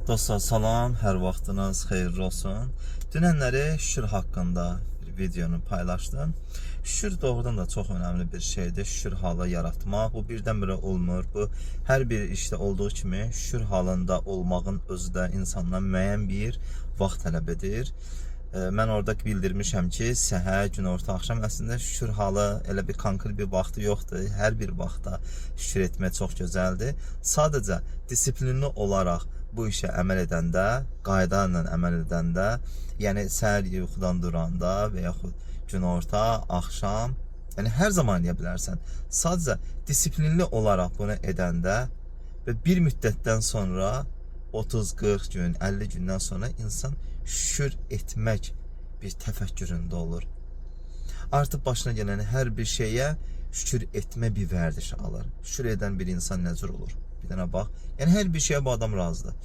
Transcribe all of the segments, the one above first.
Dostlar salam, hər vaxtınız xeyirli olsun. Dünənləri şükür haqqında bir videonu paylaşdım. Şükür doğrudan da çox önemli bir şeydir. Şükür halı yaratmaq. Bu birdən-birə olmur. Bu hər bir işdə olduğu kimi şükür halında olmağın özü də insandan müəyyən bir vaxt tələb edir. Mən orada bildirmişəm ki, səhər, günorta, axşam əslində şükür halı elə bir konkret bir vaxtı yoxdur. Hər bir vaxtda şükür etmək çox gözəldir. Sadəcə disiplinli olaraq bu işə əməl edəndə, qayda ilə əməl edəndə, yəni səhər yuxudan duranda və yaxud günorta, axşam, yəni hər zaman edə bilərsən. Sadəcə disiplinli olaraq bunu edəndə və bir müddətdən sonra 30-40 gün, 50 gündən sonra insan şükür etmək bir təfəkküründə olur. Artıq başına gələn hər bir şeyə şükür etmə bir vərdiş alır. Şükür edən bir insan necür olur? Bir dənə bax. Yəni hər bir şeyə bu adam razıdır.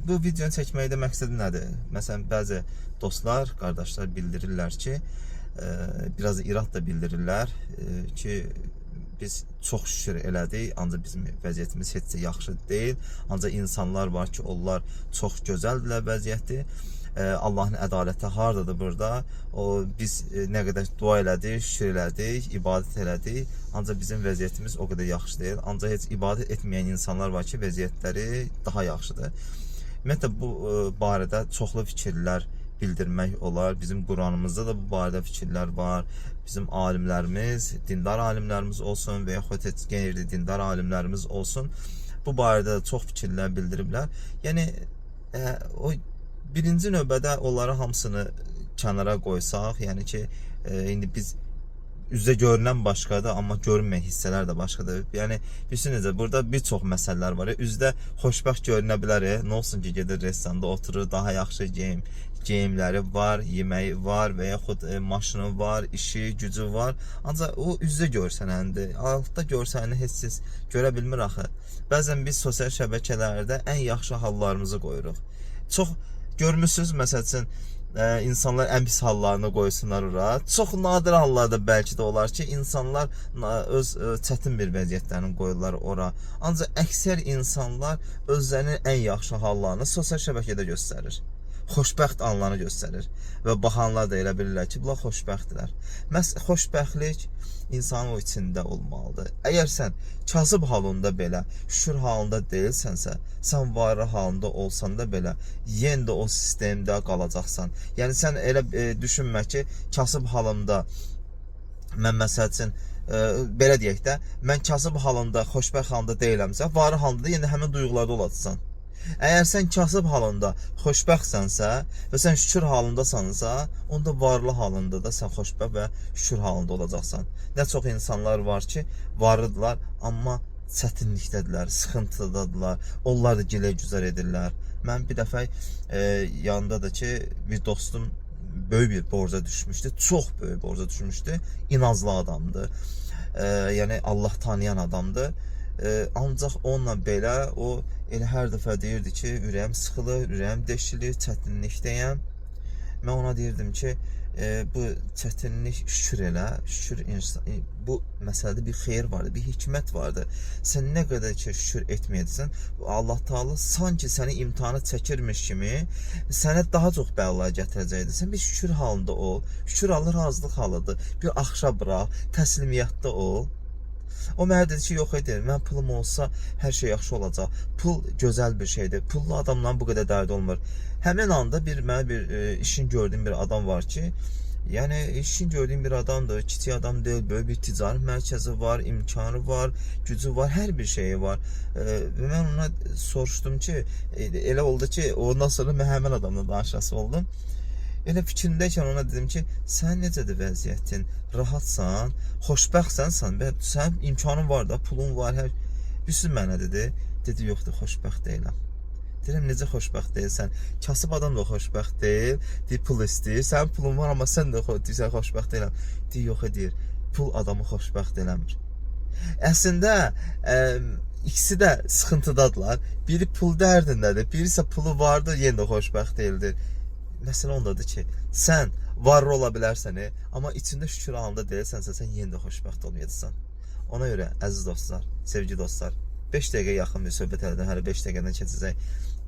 Bu videonu çəkməkdə məqsədi nədir? Məsələn, bəzi dostlar, qardaşlar bildirirlər ki, biraz irad da bildirirlər ki, biz çox şükür elədik, ancaq bizim vəziyyətimiz heç də yaxşı deyil. Ancaq insanlar var ki, onlar çox gözəldirlər vəziyyəti. Allahın ədaləti hardadır burada? Biz nə qədər dua elədik, şükür elədik, ibadət elədik. Ancaq bizim vəziyyətimiz o qədər yaxşı deyil. Ancaq heç ibadət etməyən insanlar var ki, vəziyyətləri daha yaxşıdır. Ümumiyyətlə, bu barədə çoxlu fikirlər bildirmək olar. Bizim Quranımızda da bu barədə fikirlər var. Bizim alimlərimiz, dindar alimlərimiz olsun və yaxud qeyri-dindar alimlərimiz olsun, bu barədə çox fikirlər bildiriblər. Yəni, o birinci növbədə onları hamısını kənara qoysaq, yəni ki, indi biz üzdə görünən başqadır, amma görünməyən hissələr də başqadır. Yəni, düşünün, burada bir çox məsələlər var. Üzdə xoşbəxt görünə bilər, nə olsun ki, gedir restoranda oturur, daha yaxşı geyimləri var, yeməyi var və yaxud maşını var, işi, gücü var. Ancaq o üzdə görsənəndir. Altda görsənəni heç siz görə bilmir axı. Bəzən biz sosial şəbəkələrdə ən yaxşı hallarımızı qoyuruq. Çox görmüsünüz, məsəl üçün, insanlar ən pis hallarını qoysunlar ora. Çox nadir hallarda bəlkə də olar ki, insanlar öz çətin bir vəziyyətlərini qoyurlar ora. Ancaq əksər insanlar özlərinin ən yaxşı hallarını sosial şəbəkədə göstərir. Xoşbəxt anlarını göstərir və baxanlar da elə bilirlər ki, bunlar xoşbəxtdirlər. Xoşbəxtlik insanın o içində olmalıdır. Əgər sən kasıb halında belə, şükür halında deyilsənsə, sən varlı halında olsan da belə, yenə də o sistemdə qalacaqsan. Yəni sən elə düşünmə ki, kasıb halında, mən məsəl üçün, belə deyək də, mən kasıb halında, xoşbəxt halında deyiləmsə, varlı halında yenə həmin duyğularda olacaqsan. Əgər sən kasıb halında xoşbəxtsənsə və sən şükür halındasansa, onda varlı halında da sən xoşbəxt və şükür halında olacaqsan. Nə çox insanlar var ki, varlıdırlar, amma çətinlikdədirlər, sıxıntıdadırlar, onlar da gilə-güzar edirlər. Mən bir dəfə yanındadır ki, bir dostum böyük bir borca düşmüşdü, çox böyük borca düşmüşdü, inançlı adamdır, yəni Allah tanıyan adamdır. Ancaq onunla belə o elə hər dəfə deyirdi ki, ürəyim sıxılır, ürəyim deşilir, çətinlikdəyəm. Mən ona deyirdim ki, bu çətinlik şükür elə, şükür bu məsələdə bir xeyir vardır, bir hikmət vardır. Sən nə qədər ki şükür etməyəcəksən, Allah Taala sanki səni imtahana çəkirmiş kimi sənə daha çox bəla gətirəcəkdir. Sən bir şükür halında ol, şükür halı razılıq halıdır. Bir axşa bıraq, təslimiyyətdə ol. O mənə dedi ki, yox edir, mən pulum olsa hər şey yaxşı olacaq. Pul gözəl bir şeydir. Pullu adamla bu qədər dərdi olmur. Həmin anda mənə bir işin gördüyüm bir adam var ki, yəni işin gördüyüm bir adamdır, kiçik adam deyil, böyük bir ticarət mərkəzi var, imkanı var, gücü var, hər bir şeyi var. Və mən ona soruşdum ki, elə oldu ki, ondan sonra mən həmin adamla danışası oldum. Elə fikrimdəykən ona dedim ki, sən necədir vəziyyətin, rahatsan, xoşbəxtsən, sənin imkanın var da, pulun var, hər... Üstün mənə dedi, yoxdur, xoşbəxt deyiləm. Deyirəm, necə xoşbəxt deyilsən? Kasıb adam da xoşbəxt deyil, pul istəyir, sənin pulun var, amma sən də deyirsən, xoşbəxt deyiləm. Yox edir, pul adamı xoşbəxt eləmir. Əslində, ikisi də sıxıntıdadırlar. Biri pul dərdindədir, biri isə pulu vardır, yenə də xoşbəxt deyildir. Məsələ ondadır ki, sən varlı ola bilərsən, amma içində şükür halında deyilsənsə, sən yenə də xoşbəxt olmayacaqsan. Ona görə, əziz dostlar, sevgi dostlar, 5 dəqiqə yaxın bir söhbət elədim, hələ 5 dəqiqədən keçəcək.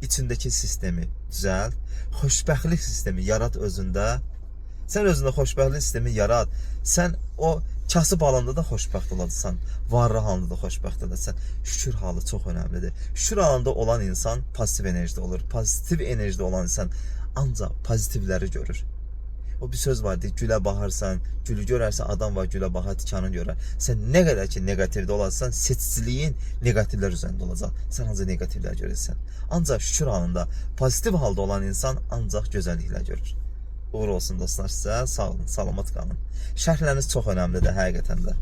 içindəki sistemi düzəlt, xoşbəxtlik sistemi yarat özündə. Sən özündə xoşbəxtlik sistemi yarat. Sən o kasıb halında da xoşbəxt olacaqsan, varlı halında da xoşbəxt olacaqsan. Şükür halı çox önəmlidir. Şükür halında olan insan pozitiv enerjide olur. Pozitiv enerjide olan insan ancaq pozitivləri görür. O bir söz vardı, gülə baxarsan, gülü görərsən, adam var, gülə baxar, tikanı görər. Sən nə qədər ki negativdə olarsan, seçiciliyin negativlər üzərində olacaq. Sən ancaq negativlər görürsən. Ancaq şükür halında, pozitiv halda olan insan ancaq gözəlliklər görür. Uğur olsun dostlar sizə, sağ olun, salamat qalın. Şərhləriniz çox önəmlidir həqiqətən də.